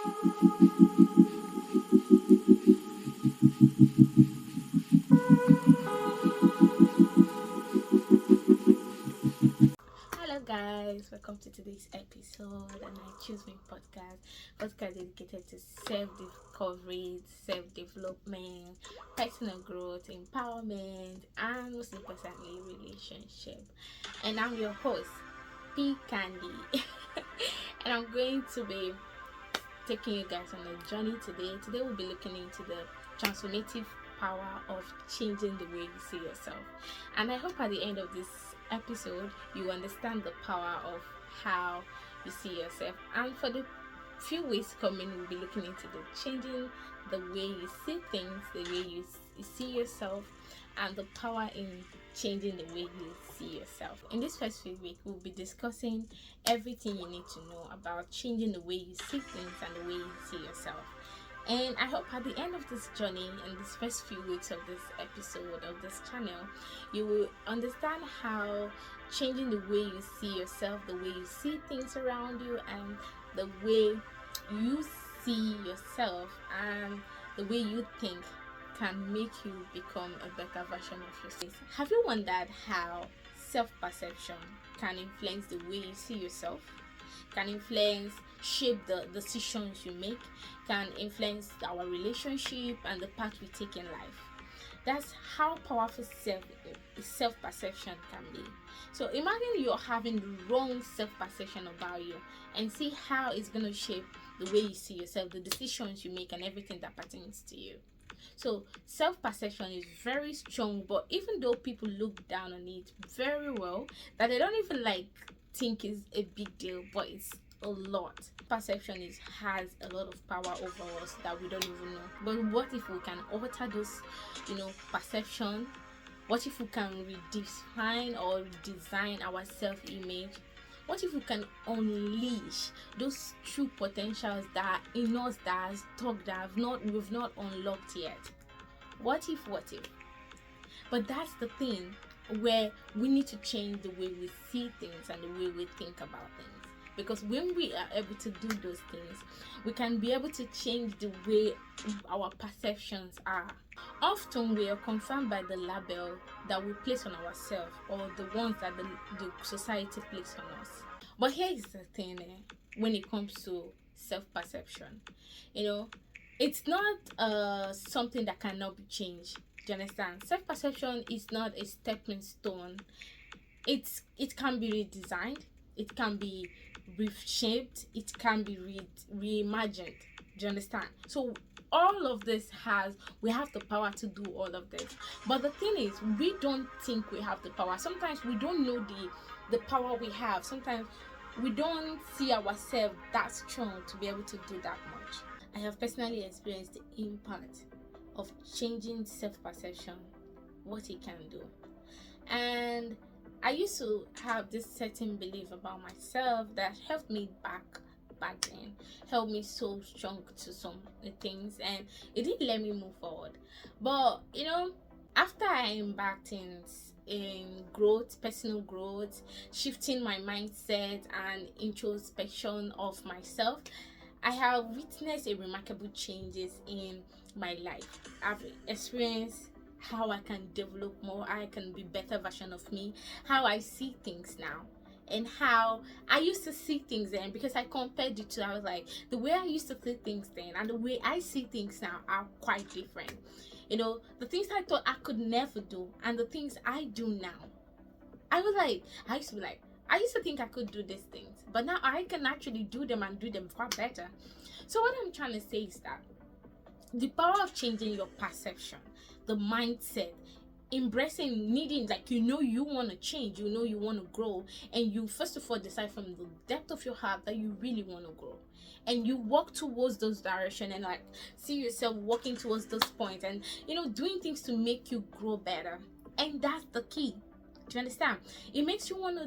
Hello guys, welcome to today's episode and I choose my podcast dedicated to self-discovery, self-development, personal growth, empowerment, and most importantly relationship. And I'm your host, P Candy. And I'm going to be taking you guys on a journey today. Today we'll be looking into the transformative power of changing the way you see yourself. And I hope at the end of this episode you understand the power of how you see yourself. And for the few weeks coming, we'll be looking into the changing the way you see things, the way you see yourself, and the power in changing the way you see yourself. In this first few weeks, we'll be discussing everything you need to know about changing the way you see things and the way you see yourself. And I hope at the end of this journey and this first few weeks of this episode of this channel, you will understand how changing the way you see yourself, the way you see things around you, and the way you see yourself and the way you think can make you become a better version of yourself. Have you wondered how self-perception can influence the way you see yourself? Can influence, shape the decisions you make, can influence our relationship and the path we take in life. That's how powerful self-perception can be. So imagine you're having the wrong self-perception about you and see how it's going to shape the way you see yourself, the decisions you make, and everything that pertains to you. So self-perception is very strong, but even though people look down on it very well, that they don't even think is a big deal, but it's a lot. Perception has a lot of power over us that we don't even know. But what if we can alter those, perception? What if we can redefine or design our self-image? What if we can unleash those true potentials that are in us, that are stuck, that we've not unlocked yet? What if? But that's the thing where we need to change the way we see things and the way we think about things. Because when we are able to do those things, we can be able to change the way our perceptions are. Often we are confirmed by the label that we place on ourselves or the ones that the society places on us. But here is the thing, when it comes to self-perception, it's not something that cannot be changed. Do you understand? Self-perception is not a stepping stone. It can be redesigned, it can be reshaped, it can be reimagined. Do you understand? So all of this we have the power to do all of this. But the thing is, we don't think we have the power. Sometimes we don't know the power we have. Sometimes we don't see ourselves that strong to be able to do that much. I have personally experienced the impact of changing self-perception, what it can do. And I used to have this certain belief about myself that helped me back then, helped me so strong to some things, and it didn't let me move forward. But after I embarked in growth, personal growth, shifting my mindset and introspection of myself, I have witnessed a remarkable changes in my life. I've experienced how I can develop more, how I can be better version of me, how I see things now, and how I used to see things then, because I compared the two. I was like, the way I used to see things then and the way I see things now are quite different. The things I thought I could never do and the things I do now, I used to think I could do these things, but now I can actually do them and do them far better. So what I'm trying to say is that the power of changing your perception, the mindset, embracing, needing, you want to change, you want to grow, and you first of all decide from the depth of your heart that you really want to grow, and you walk towards those direction and see yourself walking towards those points, and doing things to make you grow better. And that's the key. Do you understand? It makes you want to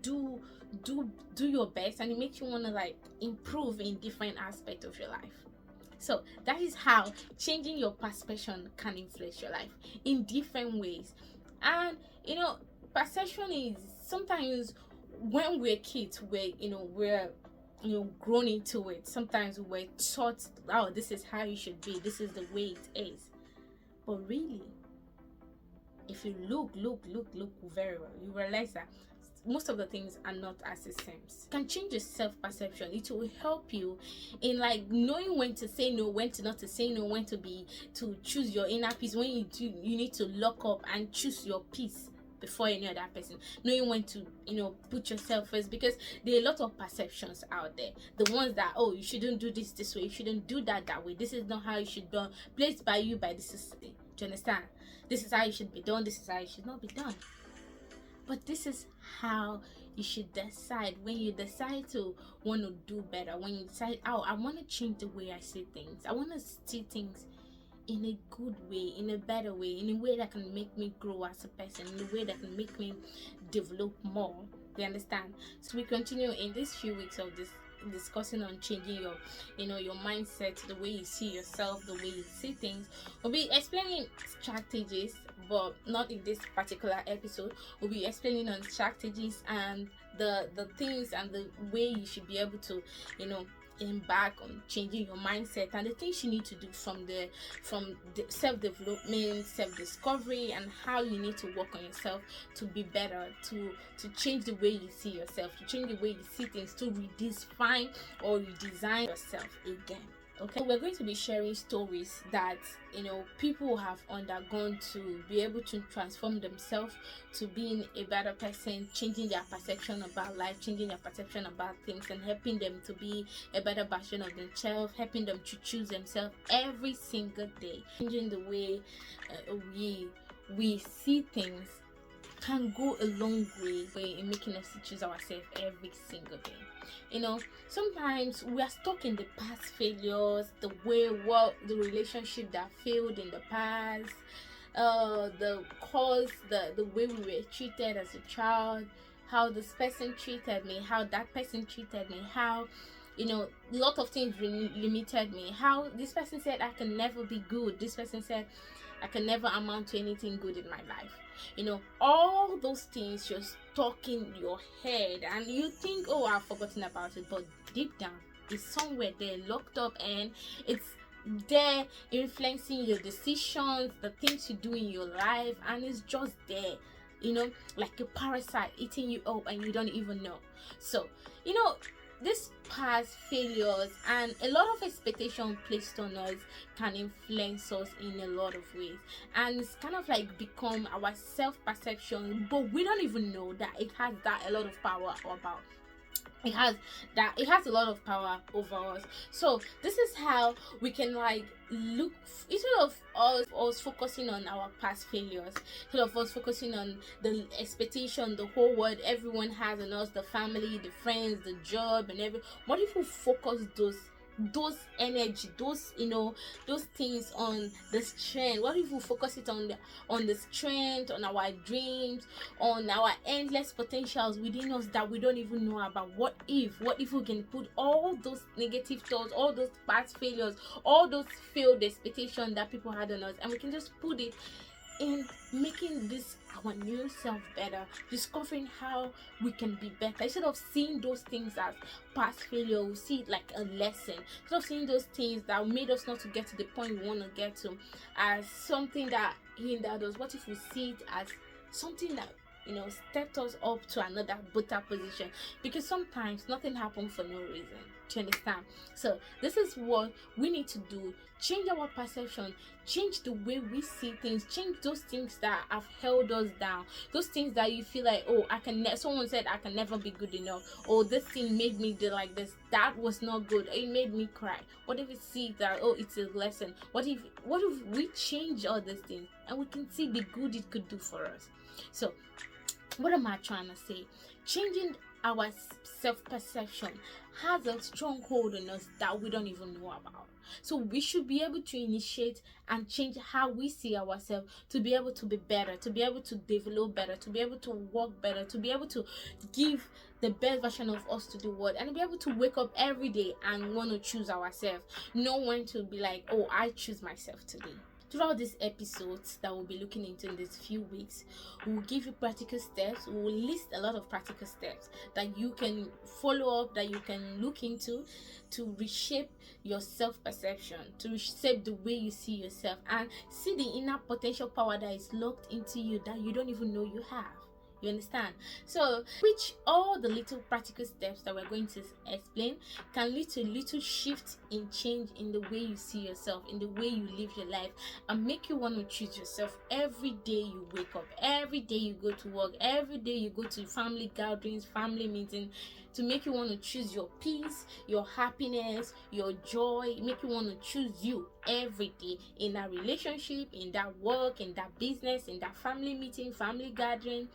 do your best, and it makes you want to improve in different aspects of your life. So that is how changing your perception can influence your life in different ways. And perception is sometimes, when we're kids, we're grown into it. Sometimes we were taught, oh, this is how you should be, this is the way it is. But really, if you look very well, you realize that most of the things are not as it seems. You can change your self-perception. It will help you in like knowing when to say no, when to not to say no, when to choose your inner peace, when you need to lock up and choose your peace before any other person, knowing when to put yourself first, because there are a lot of perceptions out there. The ones that, oh, you shouldn't do this way, you shouldn't do that way, this is not how you should be done, placed by you by the society. Do you understand? This is how you should be done, this is how you should not be done. But this is how you should decide. When you decide to want to do better, when you decide, oh, I want to change the way I see things, I want to see things in a good way, in a better way, in a way that can make me grow as a person, in a way that can make me develop more. You understand? So we continue in these few weeks of this discussing on changing your mindset, the way you see yourself, the way you see things. We'll be explaining strategies, but not in this particular episode. We'll be explaining on strategies and the things and the way you should be able to embark on changing your mindset, and the things you need to do from the self-development, self-discovery, and how you need to work on yourself to be better, to change the way you see yourself, to change the way you see things, to redefine or redesign yourself again. Okay, we're going to be sharing stories that people have undergone to be able to transform themselves to being a better person, changing their perception about life, changing their perception about things, and helping them to be a better version of themselves, helping them to choose themselves every single day. Changing the way we see things can go a long way in making us choose ourselves every single day. Sometimes we are stuck in the past failures, the relationship that failed in the past, the way we were treated as a child, how this person treated me, how that person treated me, how a lot of things limited me, how this person said I can never be good, this person said I can never amount to anything good in my life. All those things you're stuck in your head, and you think, oh, I've forgotten about it, but deep down it's somewhere there, locked up, and it's there influencing your decisions, the things you do in your life, and it's just there, like a parasite eating you up and you don't even know. So this past failures and a lot of expectation placed on us can influence us in a lot of ways, and it's kind of like become our self-perception, but we don't even know that it has a lot of power about. It has a lot of power over us. So this is how we can look, instead of us focusing on our past failures, instead of us focusing on the expectation the whole world, everyone has on us, the family, the friends, the job, and what if we focus those energy, those things on the strength? What if we focus it on the strength, on our dreams, on our endless potentials within us that we don't even know about? What if we can put all those negative thoughts, all those past failures, all those failed expectations that people had on us, and we can just put it in making this our new self better, discovering how we can be better. Instead of seeing those things as past failure, we see it like a lesson. Instead of seeing those things that made us not to get to the point we want to get to as something that hindered us, what if we see it as something that stepped us up to another better position? Because sometimes nothing happens for no reason. Do you understand? So this is what we need to do: change our perception, change the way we see things, change those things that have held us down, those things that you feel like, oh, someone said I can never be good enough, or this thing made me do like this, that was not good, it made me cry. What if we see that, oh, it's a lesson? What if we change all these things and we can see the good it could do for us? So what am I trying to say? Changing our self-perception has a stronghold on us that we don't even know about. So we should be able to initiate and change how we see ourselves, to be able to be better, to be able to develop better, to be able to work better, to be able to give the best version of us to the world, and be able to wake up every day and want to choose ourselves. No one to be like, oh, I choose myself today. Throughout these episodes that we'll be looking into in these few weeks, we'll give you practical steps. We'll list a lot of practical steps that you can follow up, that you can look into to reshape your self-perception, to reshape the way you see yourself, and see the inner potential power that is locked into you that you don't even know you have. You understand? So which all the little practical steps that we're going to explain can lead to a little shift in change in the way you see yourself, in the way you live your life, and make you want to choose yourself every day you wake up, every day you go to work, every day you go to family gatherings, family meetings, to make you want to choose your peace, your happiness, your joy, make you want to choose you every day, in that relationship, in that work, in that business, in that family meeting, family gathering,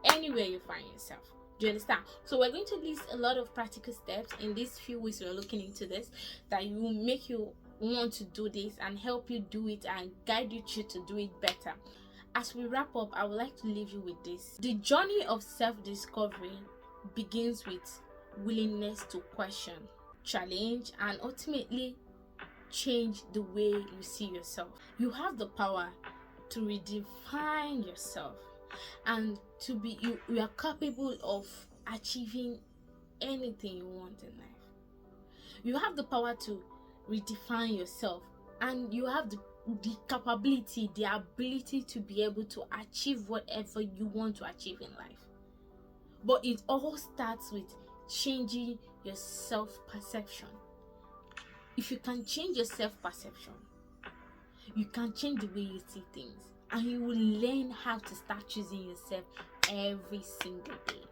anywhere you find yourself. Do you understand? So we're going to list a lot of practical steps in these few weeks we're looking into this, that will make you want to do this and help you do it and guide you to do it better. As we wrap up, I would like to leave you with this. The journey of self-discovery begins with willingness to question, challenge, and ultimately change the way you see yourself. You have the power to redefine yourself, and to be you are capable of achieving anything you want in life. You have the power to redefine yourself, and you have the capability, the ability to be able to achieve whatever you want to achieve in life. But it all starts with changing your self-perception. If you can change your self-perception, you can change the way you see things, and you will learn how to start choosing yourself every single day,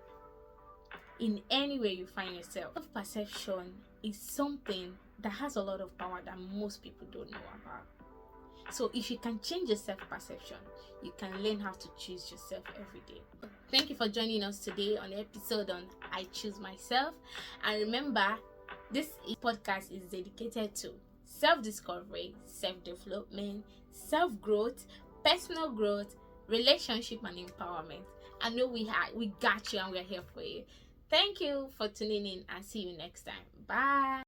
in any way you find yourself. Self-perception is something that has a lot of power that most people don't know about. So if you can change your self-perception, you can learn how to choose yourself every day. Thank you for joining us today on the episode on I Choose Myself. And remember, this podcast is dedicated to self-discovery, self-development, self-growth, personal growth, relationship, and empowerment. I know we got you, and we're here for you. Thank you for tuning in, and see you next time. Bye.